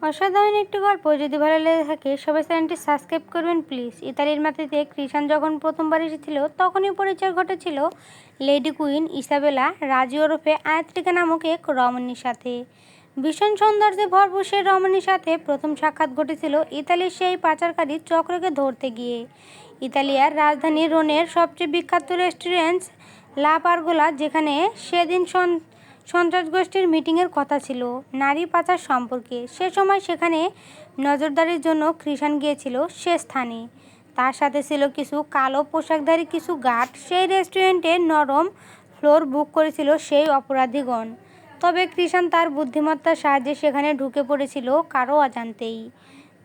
অসাধারণ একটি গল্প। যদি ভালো লেগে থাকে সবাই চ্যানেলটি সাবস্ক্রাইব করবেন প্লিজ। ইতালির মাটিতে কৃষাণ যখন প্রথমবার এসেছিল তখনই পরিচয় ঘটেছিল লেডি কুইন ইসাবেলা রাজি ওরফে আয়াত্রিকা নামক এক রমণীর সাথে। ভীষণ সৌন্দর্যে ভরপুর সেই রমণীর সাথে প্রথম সাক্ষাৎ ঘটেছিল ইতালির সেই পাচারকারী চক্রকে ধরতে গিয়ে। ইতালিয়ার রাজধানী রোমের সবচেয়ে বিখ্যাত রেস্টুরেন্ট লা পারগোলা, যেখানে সেদিন সন্ত্রাস গোষ্ঠীর মিটিংয়ের কথা ছিল নারী পাচার সম্পর্কে। সে সময় সেখানে নজরদারির জন্য কৃষাণ গিয়েছিল সে স্থানে। তার সাথে ছিল কিছু কালো পোশাকধারী কিছু গার্ড। সেই রেস্টুরেন্টে নরম ফ্লোর বুক করেছিল সেই অপরাধীগণ। তবে কৃষাণ তার বুদ্ধিমত্তার সাহায্যে সেখানে ঢুকে পড়েছিল কারো অজান্তেই।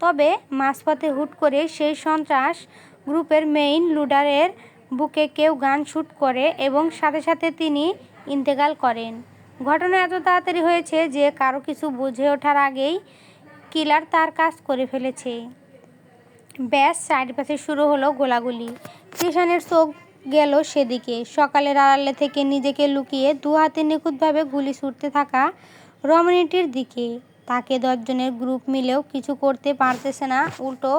তবে মাঝপথে হুট করে সেই সন্ত্রাস গ্রুপের মেইন লিডারের বুকে কেউ গান শুট করে এবং সাথে সাথে তিনি ইন্তেকাল করেন। ঘটনা এত তাড়াতাড়ি হয়েছে যে কারো কিছু বুঝে ওঠার আগেই কিলার তার কাজ করে ফেলেছে। ব্যাস, চারিপাশে শুরু হলো গোলাগুলি। কৃষাণের চোখ গেল সেদিকে। সকালের আড়ালে থেকে নিজেকে লুকিয়ে দু হাতে নিখুঁতভাবে গুলি ছুটতে থাকা রমণীটির দিকে। তাকে 10 জনের গ্রুপ মিলেও কিছু করতে পারতেছে না, উল্টো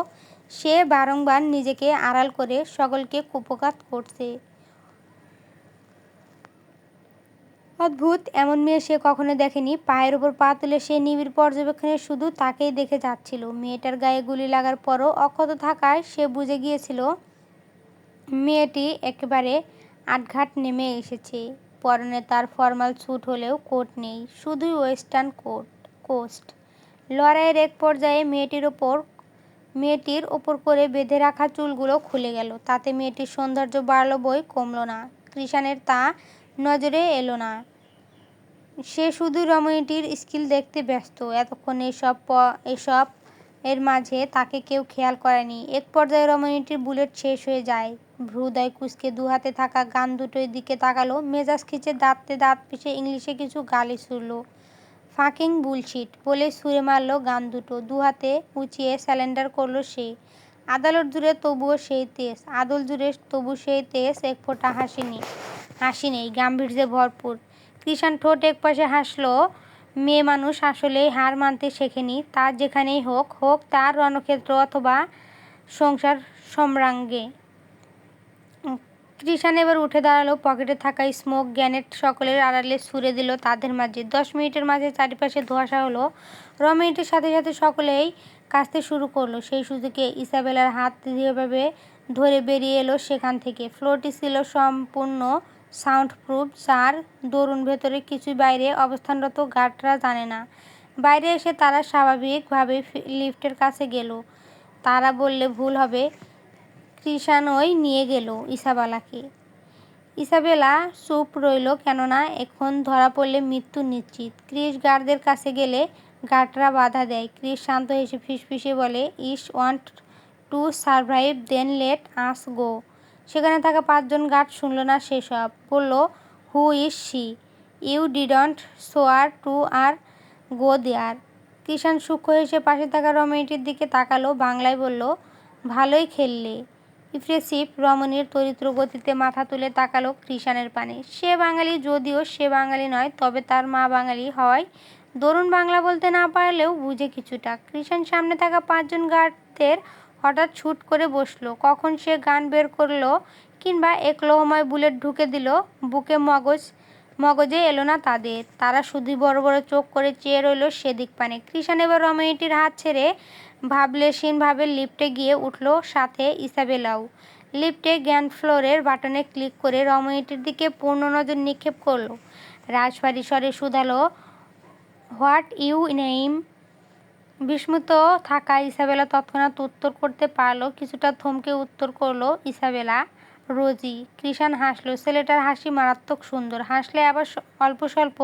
সে বারংবার নিজেকে আড়াল করে সকলকে কুপঘাত করছে। অদ্ভুত, এমন মেয়ে সে কখনো দেখেনি। পায়ের ওপর পা তুলে সে নিবিড় পর্যবেক্ষণে শুধু তাকেই দেখে যাচ্ছিল। মেয়েটার গায়ে গুলি লাগার পরও অক্ষত থাকায় সে বুঝে গিয়েছিল মেয়েটি একেবারে আটঘাট নেমে এসেছে। পরনে তার ফর্মাল স্যুট হলেও কোট নেই, শুধুই ওয়েস্টার্ন কোস্ট। লড়াইয়ের এক পর্যায়ে মেয়েটির ওপর করে বেঁধে রাখা চুলগুলো খুলে গেল। তাতে মেয়েটির সৌন্দর্য বাড়ল বই কমল না। কৃষাণের তা নজরে এলো না। সে শুধু রমণীটির স্কিল দেখতে ব্যস্ত। এতক্ষণ এসব এর মাঝে তাকে কেউ খেয়াল করেনি। এক পর্যায়ে রমণীটির বুলেট শেষ হয়ে যায়। ভ্রুদয় কুঁচকে দু হাতে থাকা গান দুটোর দিকে তাকালো। মেজাজ খিচে দাঁতে দাঁত পিষে ইংলিশে কিছু গালি ছুড়ল। ফাকিং বুলশিট বলে ছুঁড়ে মারল গান দুটো। দু হাতে উঁচিয়ে স্যালেন্ডার করল সে। আদালত জুড়ে তবু সেই তেজ, এক ফোঁটা হাসি নেই, গাম্ভীর্যে ভরপুর। কৃষাণ ঠোঁট একপাশে হাসল। মেয়ে মানুষ আসলেই হার মানতে শেখেনি। তার যেখানেই হোক তার রণক্ষেত্র অথবা সংসার সম্রাঙ্গে। কৃষাণ এবার উঠে দাঁড়ালো। পকেটে থাকা স্মোক গ্রেনেড সকলের আড়ালে ছুড়ে দিল তাদের মাঝে। 10 মিনিটের মাঝে চারিপাশে ধোঁয়াশা হলো। রমণীটির সাথে সাথে সকলেই কাঁচতে শুরু করলো। সেই সুযোগে ইসাবেলার হাত দৃঢ়ভাবে ধরে বেরিয়ে এলো সেখান থেকে। ফ্লোরটি ছিল সম্পূর্ণ সাউন্ড প্রুফ, যার দরুন ভেতরে কিছুই বাইরে অবস্থানরত গার্ডরা জানে না। বাইরে এসে তারা স্বাভাবিকভাবেই লিফটের কাছে গেল। তারা বললে ভুল হবে, কৃষাণই নিয়ে গেল ইসাবেলাকে। ইসাবেলা চুপ রইল, কেননা এখন ধরা পড়লে মৃত্যু নিশ্চিত। ক্রিস গার্ডদের কাছে গেলে গার্ডরা বাধা দেয়। ক্রিস শান্ত হেসে ফিসফিসে বলে, is want to survive then let us go. সেখানে থাকা 5 জন গার্ড শুনল না সেসব। বলল, who is she? You didn't swear to আর গো দেয়ার। কৃষাণ সূক্ষ্ম হেসে পাশে থাকা রমণীটির দিকে তাকালো, বাংলায় বলল, ভালোই খেললে। ইমপ্রেসিভ। রমণীর তড়িৎ গতিতে মাথা তুলে তাকালো কৃষাণের পানে। সে বাঙালি, যদিও সে বাঙালি নয়, তবে তার মা বাঙালি হওয়ায় দরুন বাংলা বলতে না পারলেও বুঝে কিছুটা। কৃষাণ সামনে থাকা 5 জন গার্ডদের হঠাৎ ছুট করে বসলো। কখন সে গান বের করলো কিংবা এক লোহময় বুলেট ঢুকে দিল বুকে, মগজে এলো না তাদের। তারা শুধুই বড় বড় চোখ করে চেয়ে রইল সেদিক পানে। কৃষাণ এবার রমণীটির হাত ছেড়ে ভাবলেশীনভাবে লিফটে গিয়ে উঠল, সাথে ইসাবেলাও। লিফটে গ্রাউন্ড ফ্লোরের বাটনে ক্লিক করে রমণীটির দিকে পূর্ণ নজর নিক্ষেপ করল। রাজবাড়ি স্বরে শুধালো, হোয়াট ইউ নেম? বিস্মিত থাকা ইসাবেলা তৎক্ষণাৎ উত্তর করতে পারল। কিছুটা থমকে উত্তর করল ইসাবেলা, রোজি। কৃষাণ হাসল। ছেলেটার হাসি মারাত্মক সুন্দর। হাসলে আবার অল্প স্বল্প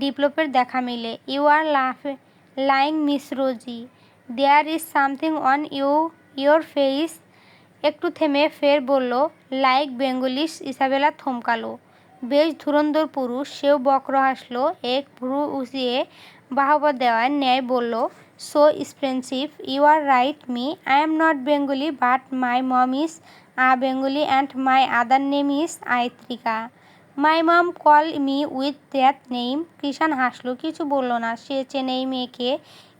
ডিপ্লোপের দেখা মিলে। You are lying miss Rosie, there is something on your face. একটু থেমে ফের বলল, লাইক বেঙ্গলিশ। ইসাবেলা থমকালো। বেশ ধুরন্ধর পুরুষ। সেও বক্র হাসল। এক ভ্রু উঁচিয়ে বাহবা দেওয়ার ন্যায় বলল, so expensive. You are right, I am not Bengali, but my mom is a Bengali and my other name is Aayatrika. My mom call me with that name. Krishan হাসল, কিছু বলল না। সে চেনে এই মেয়েকে।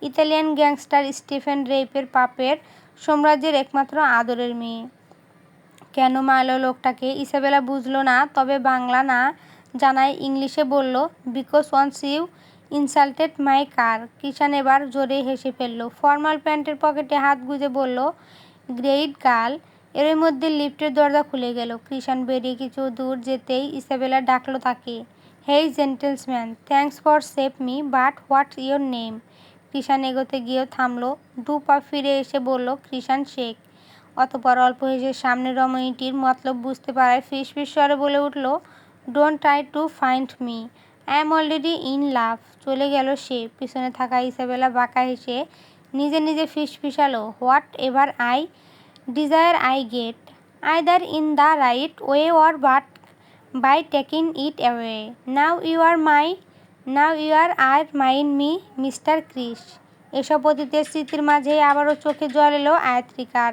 ইতালিয়ান গ্যাংস্টার স্টিফেন রেইপের পাপের সাম্রাজ্যের একমাত্র আদরের মেয়ে। কেন মারল লোকটাকে ইসাবেলা বুঝল না, তবে বাংলা না জানায় ইংলিশে বলল, বিকজ ওয়ান্স ইউ ইনসাল্টেড মাই কার। কৃষাণ এবার জোরে হেসে ফেলল। ফর্মাল প্যান্টের পকেটে হাত গুজে বলল, গ্রেট গার্ল। এর মধ্যে লিফটের দরজা খুলে গেল। কৃষাণ বেরিয়ে কিছু দূর যেতেই ইসাবেলা ডাকল তাকে, hey gentleman, thanks for save me, but what's your name? Krishan এগোতে গিয়েও থামল। দু পা ফিরে এসে বলল, কৃষাণ শেখ। অতঃপর অল্প হেসে সামনে রমণীটির মতলব বুঝতে পারায় ফিসফিস স্বরে বলে উঠল, don't try to find me, I am already in love. চলে গেল সে। পিছনে থাকা ইসাবেলা বাঁকা হেসে নিজে নিজে ফিসফিসালো, whatever I desire I get, either in the right way or but by taking it away. Now you are mind me, mister Chris. এসব অতীতের স্মৃতির মাঝেই আবারও চোখে জল এলো আয়াত্রিকার।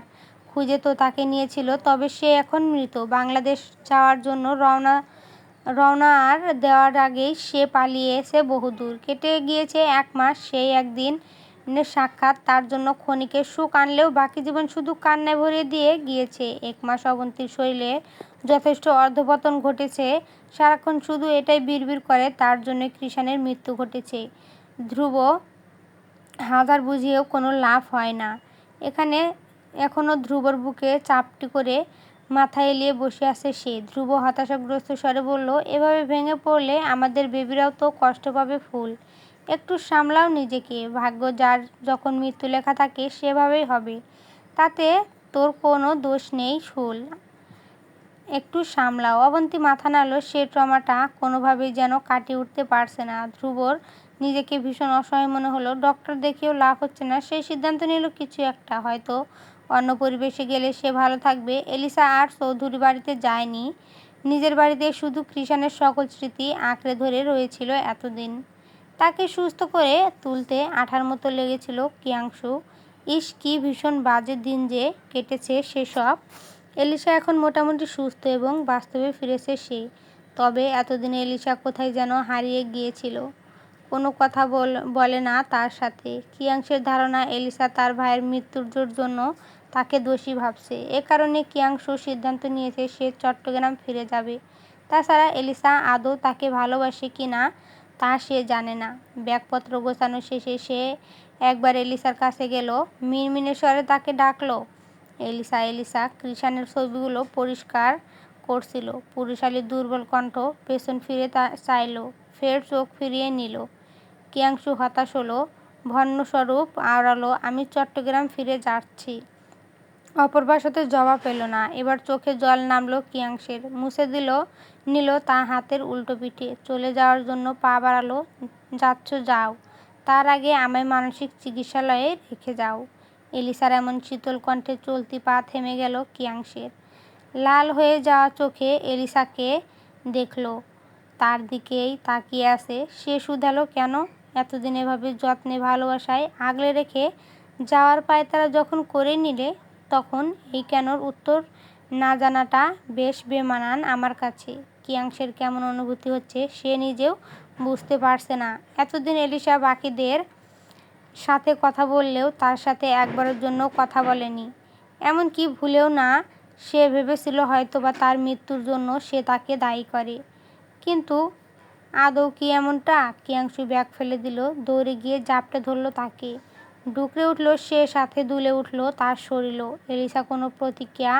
খুঁজে তো তাকে নিয়েছিল, তবে সে এখন মৃত। বাংলাদেশ যাওয়ার জন্য রওনা আর দেওয়ার আগেই সে পালিয়েছে বহুদূর। কেটে গিয়েছে 1 মাস। সেই একদিনের সাক্ষাৎ তার জন্য ক্ষণিকের সুখ আনলেও বাকি জীবন শুধু কান্নায় ভরিয়ে দিয়ে গিয়েছে। 1 মাস অবন্তীর শরীরে যথেষ্ট অধঃপতন ঘটেছে। সারাক্ষণ শুধু এটাই বিড়বিড় করে, তার জন্য কৃষাণের মৃত্যু ঘটেছে। ধ্রুব হাজার বুঝিয়েও কোনো লাভ হয় না। এখনো ধ্রুবর বুকে চাপটি করে মাথা এলিয়ে বসে আছে সে। ধ্রুব হতাশাগ্রস্ত স্বরে বলল, এভাবে ভেঙে পড়লে আমাদের বেবিরাও তো কষ্ট পাবে ফুল। একটু সামলাও নিজেকে। ভাগ্য যার যখন মৃত্যু লেখা থাকে সেভাবেই হবে, তাতে তোর কোনো দোষ নেই ফুল। একটু সামলাও। অবন্তী মাথা নাড়ল। সে ট্রমাটা কোনোভাবেই যেন কাটিয়ে উঠতে পারছে না। ধ্রুবর নিজেকে ভীষণ অসহায় মনে হলো। ডক্টর দেখিয়েও লাভ হচ্ছে না। সে সিদ্ধান্ত নিল কিছু একটা, হয়তো অন্য পরিবেশে গেলে সে ভালো থাকবে। এলিসা আর চৌধুরী বাড়িতে যায়নি। নিজের বাড়িতে শুধু কৃষাণের সকল স্মৃতি আঁকড়ে ধরে রয়েছিল এতদিন। তাকে সুস্থ করে তুলতে আঠার মতো লেগেছিল কিয়াংশু। ইস, কি ভীষণ বাজে দিন যে কেটেছে সেসব। এলিসা এখন মোটামুটি সুস্থ এবং বাস্তবে ফিরেছে সে। তবে এতদিনে এলিসা কোথায় যেন হারিয়ে গিয়েছিল। কোনো কথা বলে না তার সাথে। কিয়াংশের ধারণা এলিসা তার ভাইয়ের মৃত্যুর জন্য তাকে দোষী ভাবছে। এ কারণে কিয়াংশু সিদ্ধান্ত নিয়েছে সে চট্টগ্রাম ফিরে যাবে। তাছাড়া এলিসা আদৌ তাকে ভালোবাসে কি না তা সে জানে না। ব্যাগপত্র গোছানো শেষে সে একবার এলিসার কাছে গেল। মিনমিনে স্বরে তাকে ডাকল, এলিসা। এলিসা কৃষাণের ছবিগুলো পরিষ্কার করছিল। পুরুষালী দুর্বল কণ্ঠ। পেছন ফিরে চাইল, ফের চোখ ফিরিয়ে নিল। কিয়াংশু হতাশ হলো, ভগ্নস্বরূপ আওড়ালো, আমি চট্টগ্রাম ফিরে যাচ্ছি। অপর ভাষাতে জবাব এলো না। এবার চোখে জল নামল কিয়াংশের। মুছে নিল তা হাতের উল্টো পিঠে। চলে যাওয়ার জন্য পা বাড়ালো। যাচ্ছ যাও, তার আগে আমায় মানসিক চিকিৎসালয়ে রেখে যাও। এলিসার এমন শীতল কণ্ঠে চলতি পা থেমে গেল কিয়াংশের। লাল হয়ে যাওয়া চোখে এলিসাকে দেখল। তার দিকেই তাকিয়ে আছে সে। শুধালো, কেন? এতদিন এভাবে যত্নে ভালোবাসায় আগলে রেখে যাওয়ার পায়তারা যখন করে নিলে, তখন এই কেনর উত্তর না জানাটা বেশ বেমানান আমার কাছে। কিয়াংশের কেমন অনুভূতি হচ্ছে সে নিজেও বুঝতে পারছে না। এতদিন এলিসা বাকিদের সাথে কথা বললেও তার সাথে একবারের জন্য কথা বলেনি। এমনকি ভুলেও না। সে ভেবেছিল হয়তোবা তার মৃত্যুর জন্য সে তাকে দায়ী করে। কিন্তু আদৌ কি এমনটা? কিয়াংশু ব্যাগ ফেলে দিল, দৌড়ে গিয়ে জাপটে ধরল তাকে। ডুকরে উঠল সে, সাথে দুলে উঠল তার শরীরও। এলিসা কোনো প্রতিক্রিয়া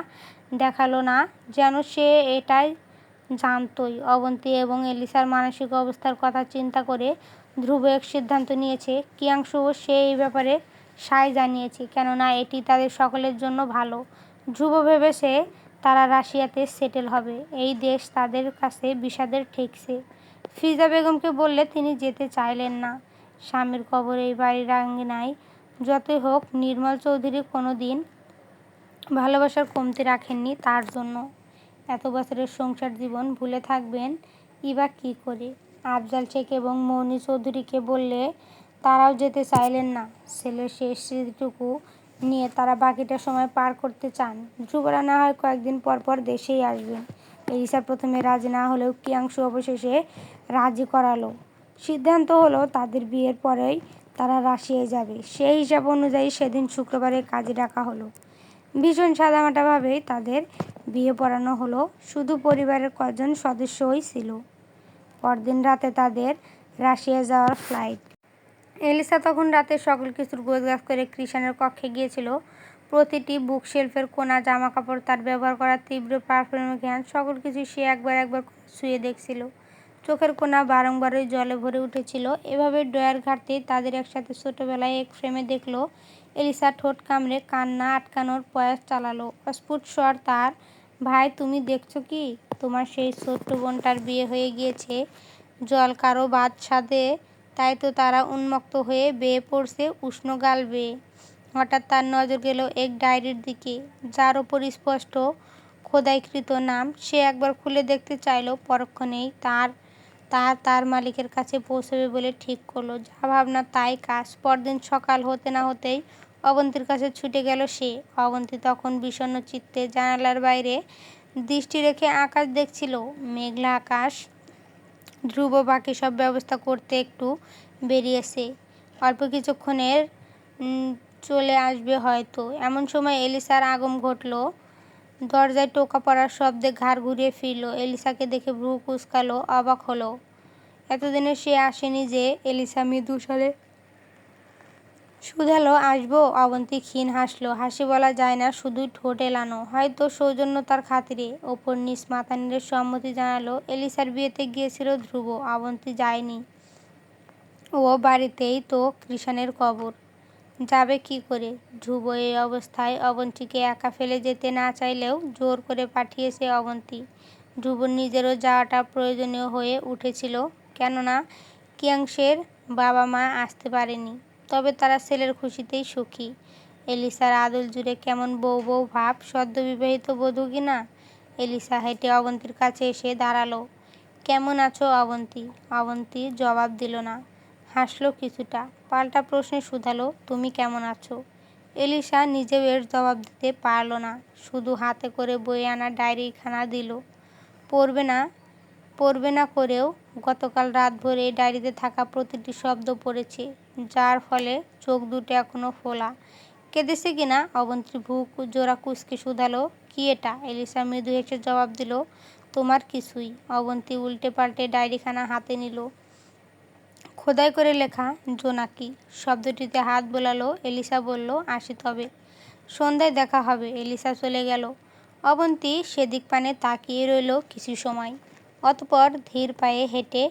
দেখালো না, যেন সে এটাই জানতই। অবন্তী এবং এলিসার মানসিক অবস্থার কথা চিন্তা করে ধ্রুব এক সিদ্ধান্ত নিয়েছে। কিয়াংশুও সে এই ব্যাপারে সায় জানিয়েছে, কেননা এটি তাদের সকলের জন্য ভালো। ধ্রুব ভেবেছে তারা রাশিয়াতে সেটেল হবে। এই দেশ তাদের কাছে বিষাদের ঠেকছে। ফিজা বেগমকে বললে তিনি যেতে চাইলেন না। স্বামীর কবর এই বাড়ির আঙিনায়। যতই হোক নির্মল চৌধুরী কোনো দিন ভালোবাসার কমতি রাখেননি তার জন্য। এত বছরের সংসার জীবন ভুলে থাকবেন ইবা কী করে? আফজাল শেখ এবং মৌনী চৌধুরীকে বললে তারাও যেতে চাইলেন না। ছেলের শেষ স্মৃতিটুকু নিয়ে তারা বাকিটা সময় পার করতে চান। ধ্রুবরা না হয় কয়েকদিন পর পর দেশেই আসবেন। এলিসা প্রথমে রাজি না হলেও কিয়াংশু অবশেষে রাজি করালো। সিদ্ধান্ত হলো তাদের বিয়ের পরেই তারা রাশিয়ায় যাবে। সেই হিসাব অনুযায়ী সেদিন শুক্রবারে কাজে ডাকা হলো। ভীষণ সাদামাটাভাবেই তাদের বিয়ে পড়ানো হলো। শুধু পরিবারের কজন সদস্যই ছিল। পরদিন রাতে তাদের রাশিয়া যাওয়ার ফ্লাইট। এলিসা তখন রাতে সকল কিছুর গোছগাছ করে কৃষাণের কক্ষে গিয়েছিল। প্রতিটি বুকশেলফের কোণা, জামাকাপড়, তার ব্যবহার করা তীব্র পারফিউমের ঘ্রাণ, সকল কিছু সে একবার একবার ছুঁয়ে দেখছিল। চোখের কোণা বারংবারই জলে ভরে উঠেছিল। এভাবে ড্রয়ার ঘাঁটতেই তাদের একসাথে ছোটবেলায় এক ফ্রেমে দেখল। এলিসা ঠোঁট কামড়ে কান্না আটকানোর প্রয়াস চালালো। অস্ফুট স্বর তার, ভাই তুমি দেখছো কি? তোমার সেই ছোট্ট বোনটার বিয়ে হয়ে গিয়েছে জল কারো বাদশাদে, তাই তো তারা উন্মত্ত হয়ে বেয়ে পড়ছে উষ্ণ গাল বেয়ে। হঠাৎ তার নজর গেল এক ডায়েরির দিকে, যার ওপর স্পষ্ট খোদাইকৃত নাম। সে একবার খুলে দেখতে চাইল। পরক্ষণেই তার মালিকের কাছে পৌঁছবে বলে ঠিক করলো। যা ভাবনা তাই কাজ। পরদিন সকাল হতে না হতেই অবন্তীর কাছে ছুটে গেল সে। অবন্তী তখন বিষণ্ণ চিত্তে জানালার বাইরে দৃষ্টি রেখে আকাশ দেখছিল। মেঘলা আকাশ। ধ্রুব বাকি সব ব্যবস্থা করতে একটু বেরিয়েছে। অল্প কিছুক্ষণের চলে আসবে হয়তো। এমন সময় এলিসার আগমন ঘটল। দরজায় টোকা পড়ার শব্দে ঘাড় ঘুরিয়ে ফিরল। এলিসাকে দেখে ভ্রু কুঁচকালো, অবাক হলো। এতদিনে সে আসেনি যে। এলিসা মৃদু স্বরে শুধালো, আসবো? অবন্তী ক্ষীণ হাসল। হাসি বলা যায় না, শুধুই ঠোঁট এলানো। হয়তো সৌজন্যতার খাতিরে। ওপর নিচ মাথা নেড়ে সম্মতি জানালো। এলিসার বিয়েতে গিয়েছিল ধ্রুব, অবন্তী যায়নি। ও বাড়িতেই তো কৃষাণের কবর। যাবে কি করে? ধ্রুব এই অবস্থায় অবন্তীকে একা ফেলে যেতে না চাইলেও জোর করে পাঠিয়েছে অবন্তী। ধ্রুবর নিজেরও যাওয়াটা প্রয়োজনীয় হয়ে উঠেছিল, কেননা কিয়াংশের বাবা মা আসতে পারেনি। তবে তারা ছেলের খুশিতেই সুখী। এলিসার আদল জুড়ে কেমন বউ বউ ভাব, সদ্য বিবাহিত বধূ কিনা। এলিসা হেঁটে অবন্তীর কাছে এসে দাঁড়ালো। কেমন আছো অবন্তী? অবন্তী জবাব দিল না, হাসল কিছুটা। পাল্টা প্রশ্নে শুধালো, তুমি কেমন আছো? এলিসা নিজেও এর জবাব দিতে পারল না, শুধু হাতে করে বয়ে আনা ডায়েরিখানা দিল। পড়বে না করেও গতকাল রাতভর এই ডায়েরিতে থাকা প্রতিটি শব্দ পড়েছে, যার ফলে চোখ দুটো এখনো ফোলা। কেঁদেছে কিনা? অবন্তীর ভ্রু জোড়া কুঁচকে শুধালো, কি এটা? এলিসা মৃদু হেসে জবাব দিল, তোমার কিছুই। অবন্তী উল্টে পাল্টে ডায়েরিখানা হাতে নিল। খোদাই করে লেখা জোনাকি শব্দটিতে হাত বোলালো। এলিসা বলল, আসি তবে। সন্ধ্যায় দেখা হবে। এলিসা চলে গেল। অবন্তী সেদিক পানে তাকিয়ে রইল কিছু সময়। অতঃপর ধীর পায়ে হেঁটে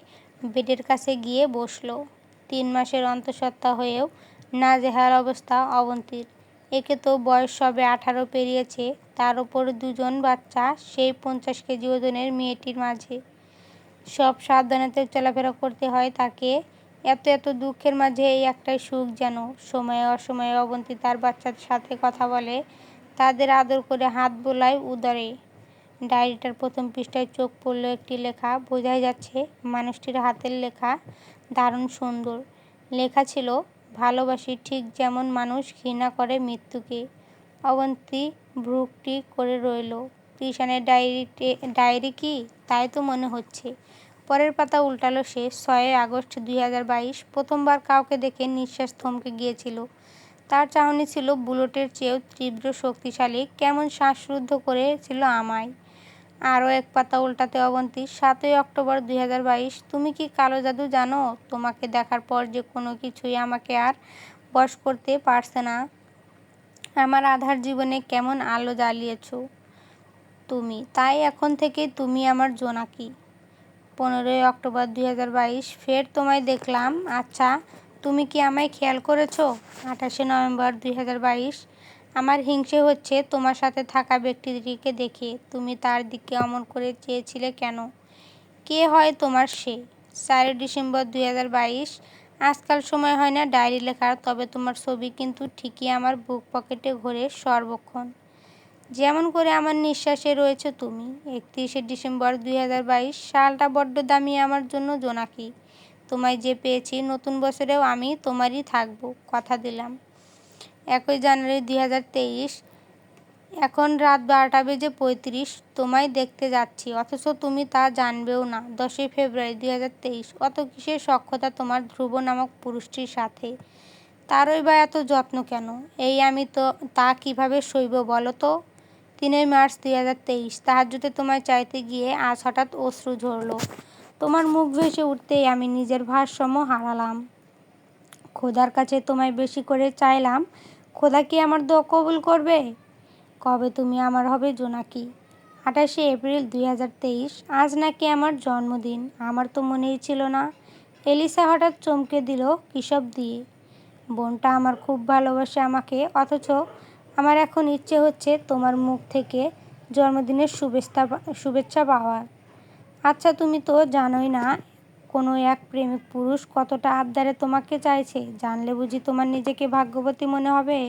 বেডের কাছে গিয়ে বসল। 3 মাসের অন্তঃসত্ত্বা হয়েও নাজেহাল অবস্থা অবন্তীর। একে তো বয়স সবে 18 পেরিয়েছে, তার ওপর 2 জন বাচ্চা, সেই 50 কেজি ওজনের মেয়েটির মাঝে। সব সাবধানতায় চলাফেরা করতে হয় তাকে। এত এত দুঃখের মাঝে এই একটাই সুখ যেন। সময়ে অসময়ে অবন্তী তার বাচ্চাদের সাথে কথা বলে, তাদের আদর করে হাত বোলায় উদরে। ডায়েরিটার প্রথম পৃষ্ঠায় চোখ পড়ল একটি লেখা। বোঝাই যাচ্ছে মানুষটির হাতের লেখা। দারুণ সুন্দর। লেখা ছিল, ভালোবাসি ঠিক যেমন মানুষ ঘৃণা করে মৃত্যুকে। অবন্তী ভ্রুকুটি করে রইল। কৃষাণের ডায়েরি কি? তাই তো মনে হচ্ছে। পরের পাতা উল্টালো সে। 6 আগস্ট 2022। প্রথমবার কাউকে দেখে নিঃশ্বাস থমকে গিয়েছিল। তার চাহনি ছিল বুলেটের চেয়েও তীব্র শক্তিশালী, কেমন শ্বাসরুদ্ধ করেছিল আমায়। আরও এক পাতা উল্টাতে অবন্তী, 7 অক্টোবর 2022। তুমি কি কালো জাদু জানো? তোমাকে দেখার পর যে কোনো কিছুই আমাকে আর বশ করতে পারছে না। আমার আধার জীবনে কেমন আলো জ্বালিয়েছ তুমি, তাই এখন থেকে তুমি আমার জোনাকি। 15 অক্টোবর 2022। ফের তোমায় দেখলাম। আচ্ছা, তুমি কি আমায় খেয়াল করেছো? 28 নভেম্বর 2022। আমার হিংসে হচ্ছে তোমার সাথে থাকা ব্যক্তিটিকে দেখে। তুমি তার দিকে অমন করে চেয়েছিলে কেন? কে হয় তোমার সে? 4 ডিসেম্বর 2022। আজকাল সময় হয় না ডায়েরি লেখার, তবে তোমার ছবি কিন্তু ঠিকই আমার বুক পকেটে ঘোরে সর্বক্ষণ, যেমন করে আমার নিঃশ্বাসে রয়েছে তুমি। 31 ডিসেম্বর 2022। সালটা বড্ড দামি আমার জন্য জোনাকি। তোমায় যে পেয়েছি, নতুন বছরেও আমি তোমারই থাকবো, কথা দিলাম। 1 জানুয়ারি 2023। এখন রাত 12:35 তোমায় দেখতে যাচ্ছি, অথচ তুমি তা জানবেও না। 10ই ফেব্রুয়ারি 2023। অত কিসের সখ্যতা তোমার ধ্রুব নামক পুরুষটির সাথে? তারই বা এত যত্ন কেন? এই আমি তো তা কিভাবে সইব বলো তো? 3ই মার্চ 2023। তাহাজ্জুদে তোমায় চাইতে গিয়ে আজ হঠাৎ অশ্রু ঝরল। তোমার মুখ ভেসে উঠতেই আমি নিজের ভারসাম্য হারালাম। খোদার কাছে তোমায় বেশি করে চাইলাম, খোদা কি আমার দোয়া কবুল করবে? কবে তুমি আমার হবে জোনাকি? 28শে এপ্রিল 2023। আজ নাকি আমার জন্মদিন, আমার তো মনেই ছিল না। এলিসা হঠাৎ চমকে দিল, কিসব দিয়ে? বোনটা আমার খুব ভালোবাসে আমাকে, অথচ আমার এখন ইচ্ছে হচ্ছে তোমার মুখ থেকে জন্মদিনের শুভেচ্ছা পাওয়ার। আচ্ছা, তুমি তো জানোই না কোনো এক প্রেমিক পুরুষ কতটা আবদারে তোমাকে চাইছে। জানলে বুঝি তোমার নিজেকে ভাগ্যবতী মনে হবে?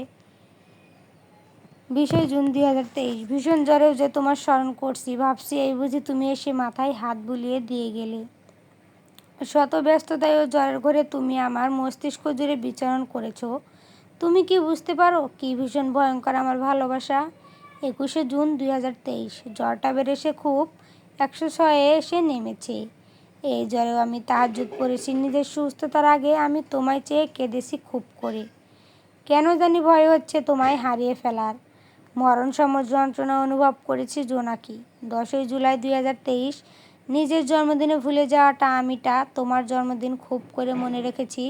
20 জুন 2023। ভীষণ জ্বরেও যে তোমার স্মরণ করছি, ভাবছি এই বুঝি তুমি এসে মাথায় হাত বুলিয়ে দিয়ে গেলে। শত ব্যস্ততায় ও জ্বরের ঘরে তুমি আমার মস্তিষ্ক জুড়ে বিচরণ করেছ। তুমি কি বুঝতে পারো কি ভীষণ ভয়ঙ্কর আমার ভালোবাসা? 21শে জুন 2023। জ্বরটা বেড়েছে খুব, 106-এ এসে নেমেছে। এই জ্বরেও আমি তাহাজ্জুদ পড়েছি নিজের সুস্থতার আগে। আমি তোমায় চেয়ে কেঁদেছি খুব করে। কেন জানি ভয় হচ্ছে তোমায় হারিয়ে ফেলার। মরণসম যন্ত্রণা অনুভব করেছি জোনাকি। 10ই জুলাই 2023। নিজের জন্মদিনে ভুলে যাওয়াটা আমিটা তোমার জন্মদিন খুব করে মনে রেখেছি।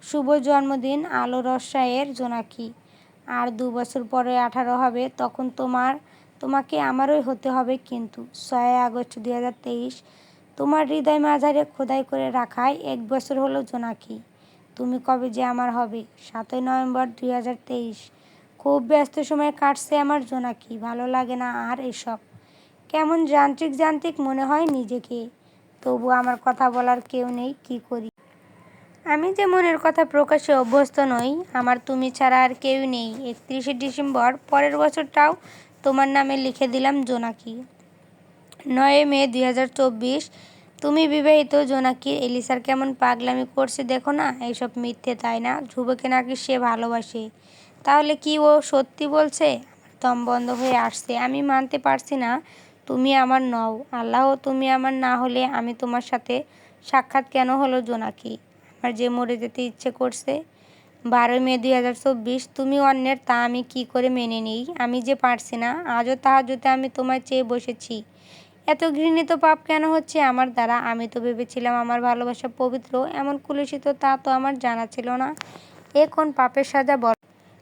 শুভ জন্মদিন আলো রসায়ের জোনাকি। আর 2 বছর পরে 18 হবে, তখন তোমাকে আমারই হতে হবে। কিন্তু 6 আগস্ট 2023। তোমার হৃদয় মাঝারে খোদাই করে রাখায় 1 বছর হলো জোনাকি। তুমি কবে যে আমার হবে? 7ই নভেম্বর 2023। খুব ব্যস্ত সময় কাটছে আমার জোনাকি। ভালো লাগে না আর এসব। কেমন যান্ত্রিক যান্ত্রিক মনে হয় নিজেকে। তবু আমার কথা বলার কেউ নেই, কি করি? আমি যে মনের কথা প্রকাশে অভ্যস্ত নই। আমার তুমি ছাড়া আর কেউ নেই। 31শে ডিসেম্বর। পরের বছরটাও তোমার নামে লিখে দিলাম জোনাকি। 9 মে 2024। তুমি বিবাহিত জোনাকি। এলিসার কেমন পাগলামি করছে দেখো না। এইসব মিথ্যে, তাই না? ধ্রুবকে নাকি সে ভালোবাসে। তাহলে কি ও সত্যি বলছে? আমার দম বন্ধ হয়ে আসছে। আমি মানতে পারছি না তুমি আমার নও। আল্লাহ, তুমি আমার না হলে আমি তোমার সাথে সাক্ষাৎ কেন হলো জোনাকি? আমার যে মরে যেতে ইচ্ছে করছে। 12 মে 2024। তুমি অন্যের, তা আমি কি করে মেনে নিই? আমি যে পারছি না। আজও তাহাজ্জুদে আমি তোমায় চেয়ে বসেছি। এত ঘৃণিত পাপ কেন হচ্ছে আমার দ্বারা? আমি তো ভেবেছিলাম আমার ভালোবাসা পবিত্র, এমন কুলুষিত তা তো আমার জানা ছিল না। এ কোন পাপের সাজা বল?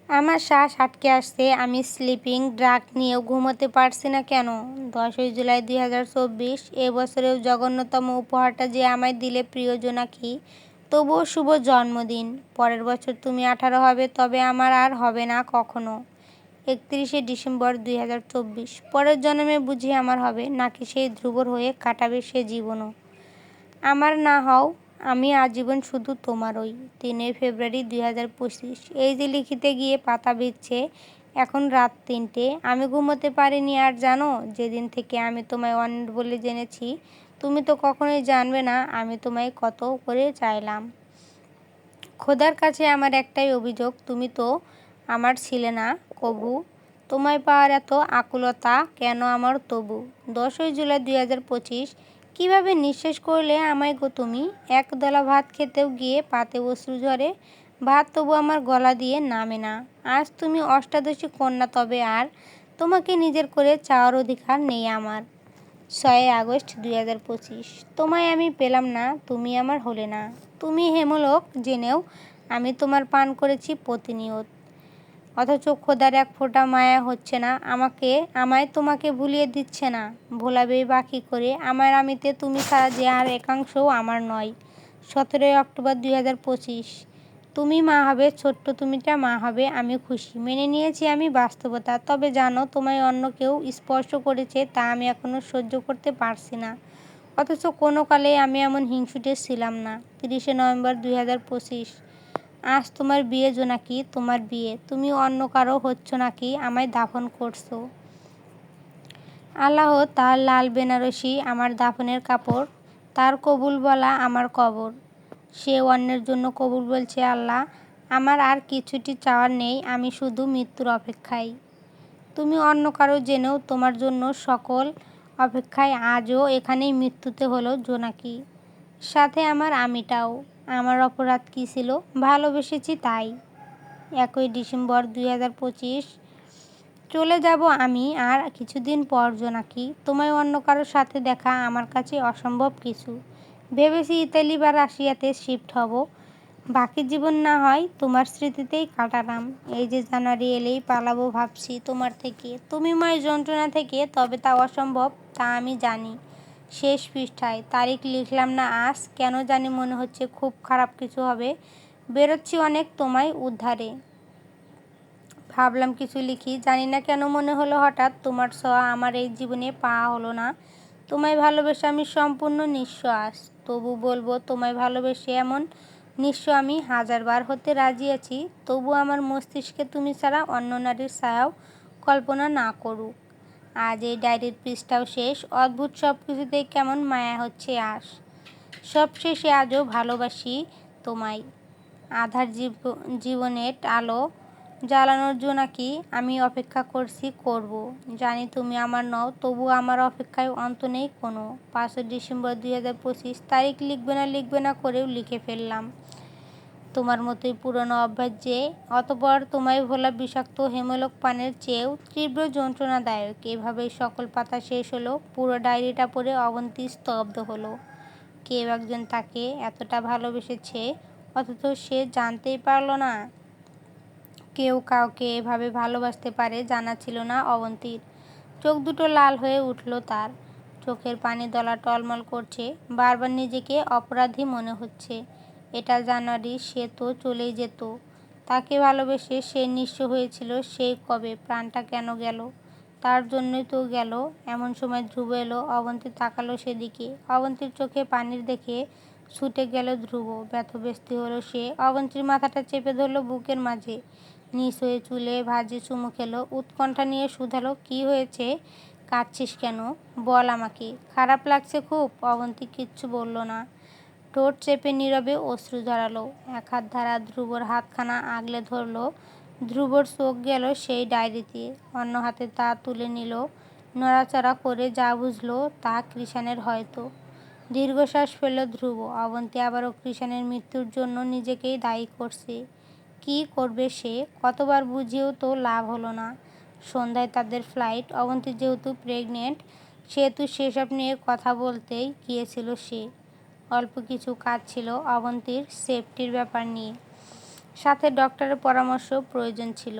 আমার শ্বাস আটকে আসছে। আমি স্লিপিং ড্রাগ নিয়েও ঘুমোতে পারছি না কেন? 10ই জুলাই 2024। এ বছরেও জঘন্যতম উপহারটা যে আমায় দিলে প্রিয় জোনাকি। তবুও শুভ জন্মদিন। পরের বছর তুমি 18 হবে, তবে আমার আর হবে না কখনো। 31শে ডিসেম্বর 2024। পরের জন্মে বুঝি আমার হবে, নাকি সেই ধ্রুবর হয়ে কাটাবে সে জীবনও? আমার না হও, আমি আজীবন শুধু তোমারই। 3 ফেব্রুয়ারি 2025। এই যে লিখিতে গিয়ে পাতা ভিজছে। এখন রাত 3টে। আমি ঘুমোতে পারিনি আর জানো, যেদিন থেকে আমি তোমায় অন্যের বলে জেনেছি, তুমি তো কখনোই জানবে না আমি তোমায় কত করে চাইলাম। খোদার কাছে আমার একটাই অভিযোগ, তুমি তো আমার ছিলে না কবু। তোমায় পাওয়ার এত আকুলতা কেন আমার তবু? 10ই জুলাই 2025। কীভাবে নিঃশেষ করলে আমায় গো তুমি? একদলা ভাত খেতেও গিয়ে পাতে অশ্রু ঝরে। ভাত তবু আমার গলা দিয়ে নামে না। আজ তুমি অষ্টাদশী কন্যা, তবে আর তোমাকে নিজের করে চাওয়ার অধিকার নেই আমার। 6 আগস্ট 2025। তোমায় আমি পেলাম না, তুমি আমার হলে না। তুমি হেমলোক জেনেও আমি তোমার পান করেছি প্রতিনিয়ত। অথচ খোদার এক ফোঁটা মায়া হচ্ছে না আমায় তোমাকে ভুলিয়ে দিচ্ছে না। ভোলাবেই বাকি করে আমার আমিতে তুমি ছাড়া যে আর একাংশও আমার নয়। 17 অক্টোবর 2025। তুমি মা হবে, ছোট্ট তুমিটা মা হবে। আমি খুশি, মেনে নিয়েছি আমি বাস্তবতা। তবে জানো, তোমায় অন্য কেউ স্পর্শ করেছে, তা আমি এখনো সহ্য করতে পারছি না। অথচ কোনো কালেই আমি এমন হিংসুটে ছিলাম না। 30শে নভেম্বর 2025। আজ তোমার বিয়ে জোনাকি, তোমার বিয়ে। তুমি অন্য কারো হচ্ছ নাকি আমায় দাফন করছো। আল্লাহ, তার লাল বেনারসি আমার দাফনের কাপড়, তার কবুল বলা আমার কবর। সে অন্যের জন্য কবুল বলছে। আল্লাহ, আমার আর কিছুটি চাওয়ার নেই, আমি শুধু মৃত্যুর অপেক্ষায়। তুমি অন্য কারো জেনেও তোমার জন্য সকল অপেক্ষায় আজও এখানেই মৃত্যুতে হলো জোনাকি। সাথে আমার আমিটাও। আমার অপরাধ কী ছিল? ভালোবেসেছি তাই। 1 ডিসেম্বর 2025। চলে যাব আমি আর কিছুদিন পর জোনাকি। তোমায় অন্য কারোর সাথে দেখা আমার কাছে অসম্ভব কিছু। ভেবেছি ইতালি বা রাশিয়াতে শিফট হব। বাকি জীবন না হয় তোমার স্মৃতিতেই কাটালাম। এই যে জানুয়ারি এলেই পালাবো ভাবছি তোমার থেকে, তুমিময় যন্ত্রণা থেকে। তবে তা অসম্ভব, তা আমি জানি। শেষ পৃষ্ঠায় তারিখ লিখলাম না আজ, কেন জানি মনে হচ্ছে খুব খারাপ কিছু হবে। বেরোচ্ছি অনেক তোমায় উদ্ধারে। ভাবলাম কিছু লিখি, জানি না কেন মনে হলো হঠাৎ তোমার ছোঁয়া আমার এই জীবনে পাওয়া হলো না। তোমায় ভালোবেসে আমি সম্পূর্ণ নিঃস্ব আজ। তবু বলবো তোমায় ভালোবেসে এমন নিঃস্ব আমি 1000 বার হতে রাজি আছি। তবু আমার মস্তিষ্কে তুমি ছাড়া অন্য নারীর ছায়াও কল্পনা না করুক। আজ এই ডায়েরির পৃষ্ঠাও শেষ। অদ্ভুত সব কিছুতেই কেমন মায়া হচ্ছে আজ। সব শেষে আজও ভালোবাসি তোমায়। আধার জীবনের আলো জ্বালানোর জোনাকি আমি অপেক্ষা করছি, করব। জানি তুমি আমার নও, তবু আমার অপেক্ষায় অন্ত নেই কোনো। 5 ডিসেম্বর 2025। তারিখ লিখবে না করেও লিখে ফেললাম। তোমার মতোই পুরনো অভ্যাস যে। অতঃপর তোমায় ভোলা বিষাক্ত হেমলক পানের চেয়েও তীব্র যন্ত্রণাদায়ক। এভাবেই সকল পাতা শেষ হলো। পুরো ডায়েরিটা পড়ে অবন্তী স্তব্ধ হলো। কেউ একজন তাকে এতটা ভালোবেসেছে, অথচ সে জানতেই পারল না। কেউ কাউকে এভাবে ভালোবাসতে পারে জানা ছিল না অবন্তীর। চোখ দুটো লাল হয়ে উঠল তার। চোখের পানি দলা টলমল করছে। বারবার নিজেকে অপরাধী মনে হচ্ছে। এটা জানুয়ারি, সে তো চলেই যেত। তাকে ভালোবেসে সে নিঃস্ব হয়েছিল সেই কবে। প্রাণটা কেন গেল? তার জন্যই তো গেল। এমন সময় ধ্রুব এলো। অবন্তী তাকালো সেদিকে। অবন্তীর চোখে পানির দেখে ছুটে গেল ধ্রুব। ব্যথব্যস্ত হলো সে। অবন্তীর মাথাটা চেপে ধরল বুকের মাঝে। নিচ হয়ে চুলে ভাঁজে চুমু খেলো। উৎকণ্ঠা নিয়ে শুধালো, কি হয়েছে? কাঁদছিস কেন? বল আমাকে। খারাপ লাগছে খুব। অবন্তী কিচ্ছু বলল না। ঠোঁট চেপে নীরবে অশ্রু ঝরালো। এক হাত ধারা ধ্রুবর হাতখানা আগলে ধরল। ধ্রুবর চোখ গেল সেই ডায়েরিতে। অন্য হাতে তা তুলে নিল। নড়াচড়া করে যা বুঝল তা কৃষাণের হয়তো। দীর্ঘশ্বাস ফেলল ধ্রুব। অবন্তী আবারও কৃষাণের মৃত্যুর জন্য নিজেকেই দায়ী করছে। কি করবে সে? কতবার বুঝিয়েও তো লাভ হলো না। সন্ধ্যায় তাদের ফ্লাইট। অবন্তী যেহেতু প্রেগনেন্ট, সেহেতু সেসব নিয়ে কথা বলতেই গিয়েছিল সে। অল্প কিছু কাজ ছিল অবন্তীর সেফটির ব্যাপার নিয়ে। সাথে ডক্টরের পরামর্শ প্রয়োজন ছিল।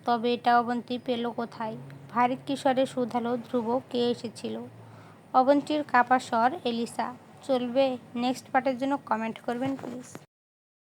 তবে এটা অবন্তী পেল কোথায়? ভারী কিশোরে শুধালো ধ্রুব, কে এসেছিল? অবন্তীর কাপা স্বর, এলিসা। চলবে? নেক্সট পার্টের জন্য কমেন্ট করবেন প্লিজ।